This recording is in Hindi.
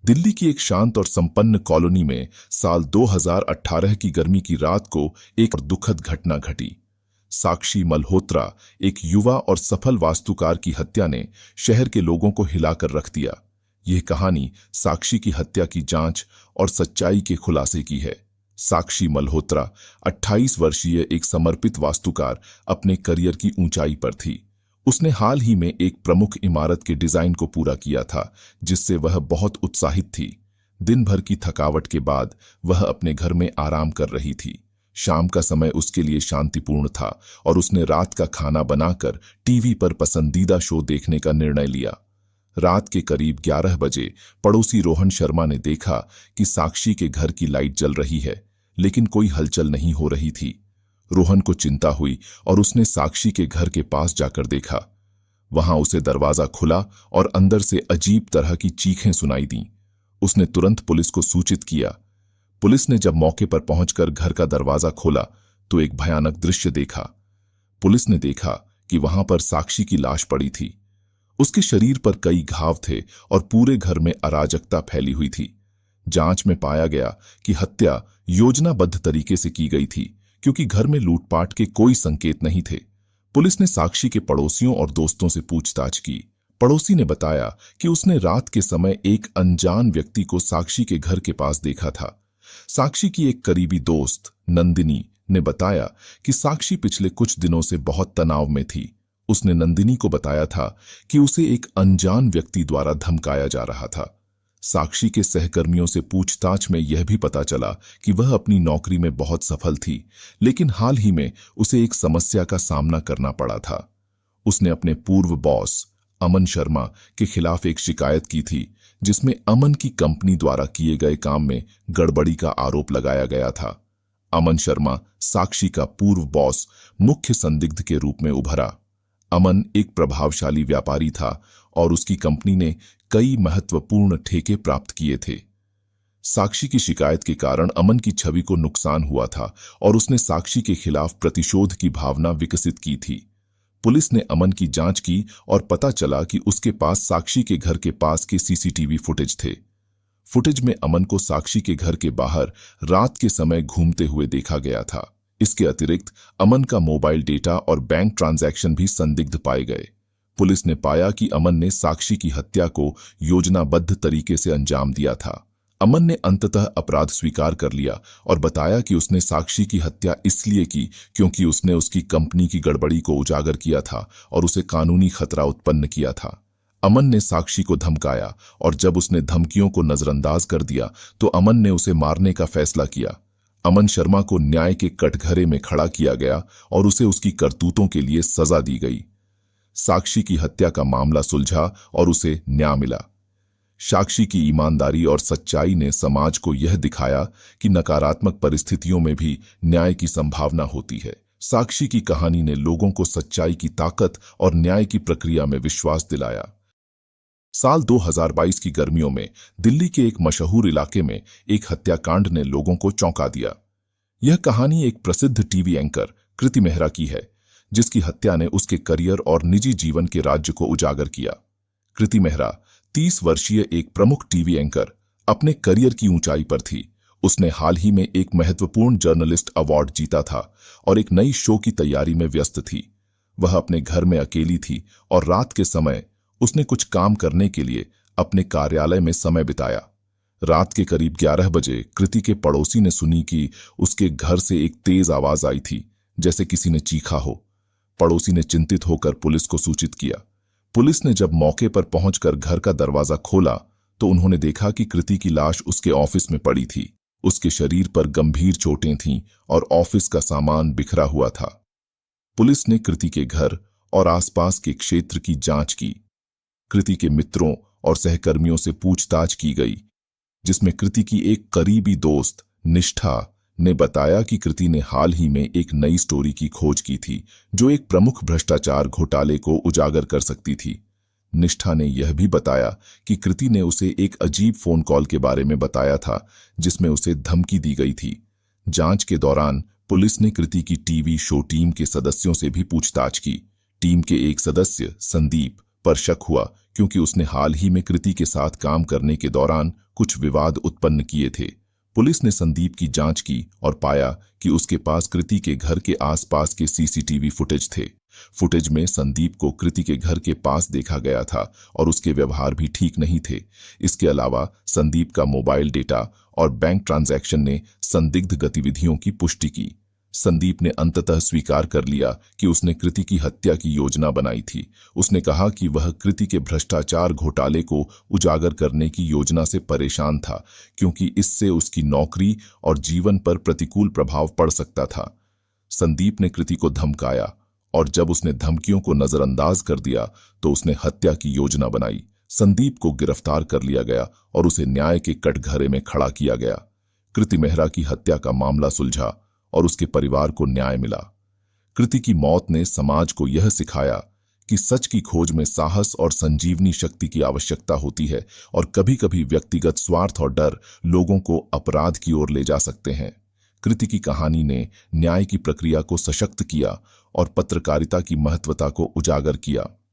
दिल्ली की एक शांत और संपन्न कॉलोनी में साल 2018 की गर्मी की रात को एक दुखद घटना घटी। साक्षी मल्होत्रा, एक युवा और सफल वास्तुकार की हत्या ने शहर के लोगों को हिलाकर रख दिया। यह कहानी साक्षी की हत्या की जांच और सच्चाई के खुलासे की है। साक्षी मल्होत्रा 28 वर्षीय एक समर्पित वास्तुकार अपने करियर की ऊंचाई पर थी। उसने हाल ही में एक प्रमुख इमारत के डिजाइन को पूरा किया था, जिससे वह बहुत उत्साहित थी। दिन भर की थकावट के बाद वह अपने घर में आराम कर रही थी। शाम का समय उसके लिए शांतिपूर्ण था और उसने रात का खाना बनाकर टीवी पर पसंदीदा शो देखने का निर्णय लिया। रात के करीब 11 बजे पड़ोसी रोहन शर्मा ने देखा कि साक्षी के घर की लाइट जल रही है, लेकिन कोई हलचल नहीं हो रही थी। रोहन को चिंता हुई और उसने साक्षी के घर के पास जाकर देखा। वहां उसे दरवाजा खुला और अंदर से अजीब तरह की चीखें सुनाई दीं। उसने तुरंत पुलिस को सूचित किया। पुलिस ने जब मौके पर पहुंचकर घर का दरवाजा खोला तो एक भयानक दृश्य देखा। पुलिस ने देखा कि वहां पर साक्षी की लाश पड़ी थी। उसके शरीर पर कई घाव थे और पूरे घर में अराजकता फैली हुई थी। जांच में पाया गया कि हत्या योजनाबद्ध तरीके से की गई थी, क्योंकि घर में लूटपाट के कोई संकेत नहीं थे। पुलिस ने साक्षी के पड़ोसियों और दोस्तों से पूछताछ की। पड़ोसी ने बताया कि उसने रात के समय एक अनजान व्यक्ति को साक्षी के घर के पास देखा था। साक्षी की एक करीबी दोस्त नंदिनी ने बताया कि साक्षी पिछले कुछ दिनों से बहुत तनाव में थी। उसने नंदिनी को बताया था कि उसे एक अनजान व्यक्ति द्वारा धमकाया जा रहा था। साक्षी के सहकर्मियों से पूछताछ में यह भी पता चला कि वह अपनी नौकरी में बहुत सफल थी, लेकिन हाल ही में उसे एक समस्या का सामना करना पड़ा था। उसने अपने पूर्व बॉस अमन शर्मा के खिलाफ एक शिकायत की थी, जिसमें अमन की कंपनी द्वारा किए गए काम में गड़बड़ी का आरोप लगाया गया था। अमन शर्मा साक्षी का पूर्व बॉस मुख्य संदिग्ध के रूप में उभरा। अमन एक प्रभावशाली व्यापारी था और उसकी कंपनी ने कई महत्वपूर्ण ठेके प्राप्त किए थे। साक्षी की शिकायत के कारण अमन की छवि को नुकसान हुआ था और उसने साक्षी के खिलाफ प्रतिशोध की भावना विकसित की थी। पुलिस ने अमन की जांच की और पता चला कि उसके पास साक्षी के घर के पास के सीसीटीवी फुटेज थे। फुटेज में अमन को साक्षी के घर के बाहर रात के समय घूमते हुए देखा गया था। इसके अतिरिक्त अमन का मोबाइल डेटा और बैंक ट्रांजैक्शन भी संदिग्ध पाए गए। पुलिस ने पाया कि अमन ने साक्षी की हत्या को योजनाबद्ध तरीके से अंजाम दिया था। अमन ने अंततः अपराध स्वीकार कर लिया और बताया कि उसने साक्षी की हत्या इसलिए की क्योंकि उसने उसकी कंपनी की गड़बड़ी को उजागर किया था और उसे कानूनी खतरा उत्पन्न किया था। अमन ने साक्षी को धमकाया और जब उसने धमकियों को नजरअंदाज कर दिया तो अमन ने उसे मारने का फैसला किया। अमन शर्मा को न्याय के कटघरे में खड़ा किया गया और उसे उसकी करतूतों के लिए सजा दी गई। साक्षी की हत्या का मामला सुलझा और उसे न्याय मिला। साक्षी की ईमानदारी और सच्चाई ने समाज को यह दिखाया कि नकारात्मक परिस्थितियों में भी न्याय की संभावना होती है। साक्षी की कहानी ने लोगों को सच्चाई की ताकत और न्याय की प्रक्रिया में विश्वास दिलाया। साल 2022 की गर्मियों में दिल्ली के एक मशहूर इलाके में एक हत्याकांड ने लोगों को चौंका दिया। यह कहानी एक प्रसिद्ध टीवी एंकर कृति मेहरा की है, जिसकी हत्या ने उसके करियर और निजी जीवन के राज्य को उजागर किया। कृति मेहरा 30 वर्षीय एक प्रमुख टीवी एंकर अपने करियर की ऊंचाई पर थी। उसने हाल ही में एक महत्वपूर्ण जर्नलिस्ट अवार्ड जीता था और एक नई शो की तैयारी में व्यस्त थी। वह अपने घर में अकेली थी और रात के समय उसने कुछ काम करने के लिए अपने कार्यालय में समय बिताया। रात के करीब 11 बजे कृति के पड़ोसी ने सुनी कि उसके घर से एक तेज आवाज आई थी, जैसे किसी ने चीखा हो। पड़ोसी ने चिंतित होकर पुलिस को सूचित किया। पुलिस ने जब मौके पर पहुंचकर घर का दरवाजा खोला तो उन्होंने देखा कि कृति की लाश उसके ऑफिस में पड़ी थी। उसके शरीर पर गंभीर चोटें थीं और ऑफिस का सामान बिखरा हुआ था। पुलिस ने कृति के घर और आसपास के क्षेत्र की जांच की। कृति के मित्रों और सहकर्मियों से पूछताछ की गई, जिसमें कृति की एक करीबी दोस्त निष्ठा ने बताया कि कृति ने हाल ही में एक नई स्टोरी की खोज की थी, जो एक प्रमुख भ्रष्टाचार घोटाले को उजागर कर सकती थी। निष्ठा ने यह भी बताया कि कृति ने उसे एक अजीब फोन कॉल के बारे में बताया था, जिसमें उसे धमकी दी गई थी। जांच के दौरान पुलिस ने कृति की टीवी शो टीम के सदस्यों से भी पूछताछ की। टीम के एक सदस्य संदीप पर शक हुआ क्योंकि उसने हाल ही में कृति के साथ काम करने के दौरान कुछ विवाद उत्पन्न किए थे। पुलिस ने संदीप की जांच की और पाया कि उसके पास कृति के घर के आसपास के सीसीटीवी फुटेज थे। फुटेज में संदीप को कृति के घर के पास देखा गया था और उसके व्यवहार भी ठीक नहीं थे। इसके अलावा संदीप का मोबाइल डेटा और बैंक ट्रांजैक्शन ने संदिग्ध गतिविधियों की पुष्टि की। संदीप ने अंततः स्वीकार कर लिया कि उसने कृति की हत्या की योजना बनाई थी। उसने कहा कि वह कृति के भ्रष्टाचार घोटाले को उजागर करने की योजना से परेशान था, क्योंकि इससे उसकी नौकरी और जीवन पर प्रतिकूल प्रभाव पड़ सकता था। संदीप ने कृति को धमकाया और जब उसने धमकियों को नजरअंदाज कर दिया तो उसने हत्या की योजना बनाई। संदीप को गिरफ्तार कर लिया गया और उसे न्याय के कटघरे में खड़ा किया गया। कृति मेहरा की हत्या का मामला सुलझा और उसके परिवार को न्याय मिला। कृति की मौत ने समाज को यह सिखाया कि सच की खोज में साहस और संजीवनी शक्ति की आवश्यकता होती है और कभी-कभी व्यक्तिगत स्वार्थ और डर लोगों को अपराध की ओर ले जा सकते हैं। कृति की कहानी ने न्याय की प्रक्रिया को सशक्त किया और पत्रकारिता की महत्वता को उजागर किया।